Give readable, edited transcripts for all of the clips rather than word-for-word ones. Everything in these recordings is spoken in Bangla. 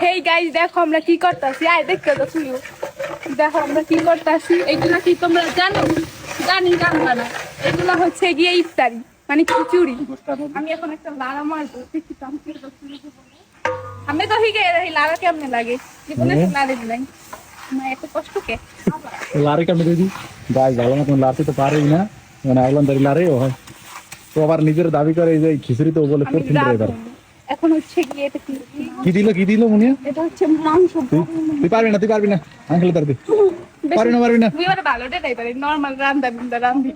হেই গাইস, দেখো আমরা কি করতেছি। আয় দেখতে তো তুইও দেখো আমরা কি করতেছি। এগুলা কি তোমরা জানো? জানবা না। এগুলা হচ্ছে গিয়ে ইফতারি, মানে খিচুড়ি। আমি এখন একটা লাড়া মারবো। আমি তো হিগে এই লাড়া কেমনে লাগে জীবনে তো লাড়ে দিলাই না, এত কষ্ট কে লারে কেমন দিদি গাছ ভালো মতন লাড়তে তো পারেই না, মানে আইলাম দাঁড়িয়ে লাড়েও হয় তো আবার নিজের দাবি করে এই যে খিচুড়ি তো বলে আমি প্রথম রাত এবার এখন হচ্ছে গিয়ে এটা কি দিল মুনিয়া? এটা হচ্ছে মাংস। তুই পারবি না আঙ্কেল তারবি পারবি না তুই আবার ভালো ডেটাই পারি, নরমাল রান্ধি।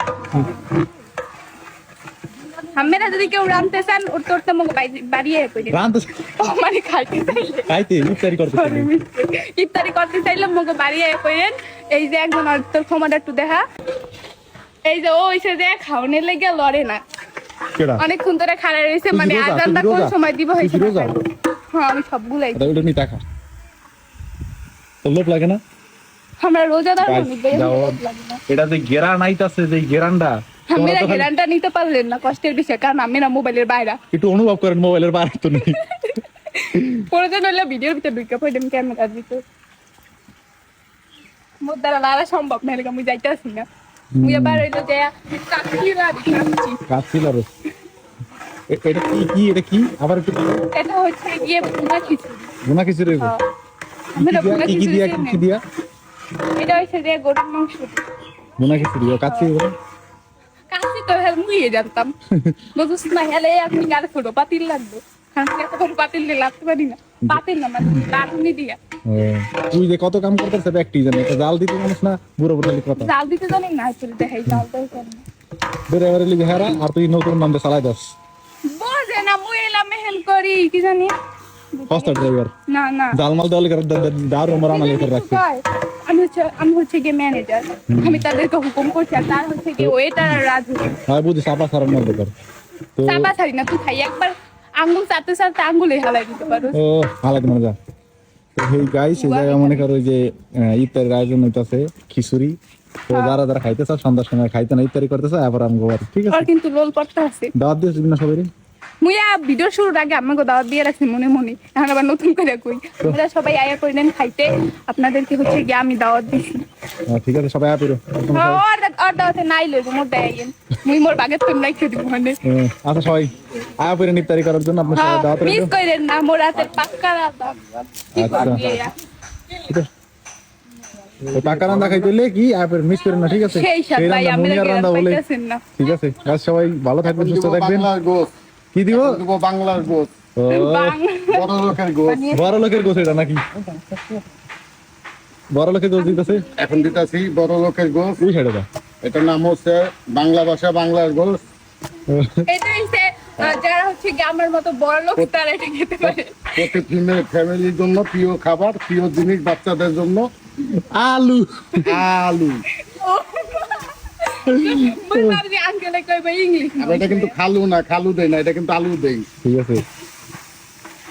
আমরা যদি কেউ রাঁধতে চান ওর তোরতে মুখ বাড়িয়ে করি রান্তে মানে খাইতে ইফতারি করতে চাইলে মুখ বাড়িয়ে করেন। এই যে একজন তোর ক্ষমতা একটু দেখা, এই যে ও হইছে যে খাওয়ানোর লেগে লড়ে না, অনেকক্ষণ ধরে খাড়া রয়েছে, মানে আজানটা কোন সময় দিব হয়েছে। হ্যাঁ আমি সবগুলাই টাকা তো লোভ লাগে না। আমরা রোজাদার এটা যে গেরান আইতাছে, যে গেরানটা আমরা গেরানটা নিতে পারলেন না, কষ্টের বিষয়, কারণ আমি না মোবাইলের বাইরে একটু অনুভব করেন, মোবাইলের বাইরে তো নেই। প্রয়োজন হলে ভিডিওর ভিতরে ঢুকে পড়েন ক্যামেরার ভিতর। মোর দ্বারা লারা সম্ভব না, আমি যাইতেছি না। মুই এবার হইলো যে কাচ্ছিলার এটা কি আবার একটু এটা হচ্ছে গিয়ে ভুনা খিচুড়ি কি দিয়া এটা হচ্ছে যে গরুর মাংস ভুনা খিচুড়ি কাচ্ছি কাচ্ছি তো মুইয়ে জানতাম বুঝছিস না। হেলে আপনি গাড়ি ছোট পাতিল লাগবে, পাতিল দিয়ে লাগতে পারি না, পাতিল না মানে লাঠুনি দিয়া। তুই যে কত কাম করতেছে ব্যক্তি জানে, একটা জাল দিতে জানিস না, বুড়ো বুড়ো কথা জাল দিতে জানি না, আসলে দেখাই জাল তো কেন বেরে বেরে লিখে হারা, আর তুই নতুন নামটা চালাই দাস বোঝে না। মুই এলাম মেহেল করি কি জানি ফাস্টার ড্রাইভার না না জালমাল দেওয়ালে দারু মরানা লিখে রাখছে। আমি হচ্ছে গিয়ে ম্যানেজার, আমি তাদেরকে হুকুম করছি, আর তার হচ্ছে গিয়ে ওয়েটার আর রাজু। হ্যাঁ বুঝি সাপা সারার মধ্যে কর তো চাপা ছাড়ি না, তুই খাই একবার আঙ্গুল চাটতে চাটতে আঙ্গুলে হালাই দিতে পারো। ও হালাই দিতে যা। তো এই গাইস এই জায়গা মনে করো যে ইফতারের আয়োজন হইতাছে খিচুড়ি, তো যারা যারা খাইতেছে সন্ধ্যার সময় খাইতে না ইফতারি করতেছে আবার আমগো বাড়ি, ঠিক আছে? আর কিন্তু লোল পড়তে আছে দাওয়াত দিয়েছিস না সবাই? মুইয়া ভিডিও শুরুর আগে আমাকে দাওয়াত দিয়ে রাখছি মনে মনে, এখন আবার নতুন করে কই আপনারা সবাই আয়া কইলেন খাইতে, আপনাদেরকে হচ্ছে গিয়ে আমি দাওয়াত দিছি। ঠিক আছে সবাই আপিরো আর দাওয়াতে নাই লইব মোর দেয়াইন, মুই মোর বাগের তো রাইখে দিব মানে। আচ্ছা সবাই আয়া পরে ইফতারি করার জন্য আপনার সবাই দাওয়াত মিস কইরেন না, মোর হাতের পাক্কা দাওয়াত। আচ্ছা টাকা রান্না খাইতে হলে কি আয়াপের মিস করেন না, ঠিক আছে? সেই সাথে ভাই আমি রান্না বলে ঠিক আছে গাইস, সবাই ভালো থাকবেন, সুস্থ থাকবেন। কি দিব? বাংলার গোস, বড় লোকের গোস। বড় লোকের গোস এটা নাকি? বড় লোকের গোস দিতেছে এখন দিতেছি বড় লোকের গোস। ওই সাইডে এটার নাম হচ্ছে বাংলা ভাষা বাংলার গোস। এটা হচ্ছে যারা হচ্ছে কি আমার মতো বড় লোক তারা এটা খেতে পারে। প্রতি ফ্যামিলির জন্য প্রিয় খাবার, প্রিয় জিনিস, বাচ্চাদের জন্য আলু আলু। এটা কিন্তু খালু না, খালু দেয় না, এটা কিন্তু আলু দেয়। ঠিক আছে,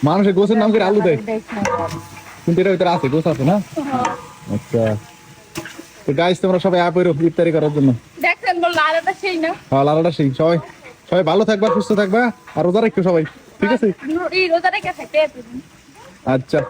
মানুষের গোছের নাম করে আলু দেয়, কিন্তু এটার ভিতরে আছে গোছ আছে না? আচ্ছা তো গাইস তোমরা সবাই আপ হইরো ইফতারি করার জন্য। দেখেন বল লালাটা সেই না? হ্যাঁ লালাটা সেই। সবাই সবাই ভালো থাকবা, সুস্থ থাকবা, আর রোজা রাখো সবাই, ঠিক আছে? এই রোজা রেখে থাকে। আচ্ছা।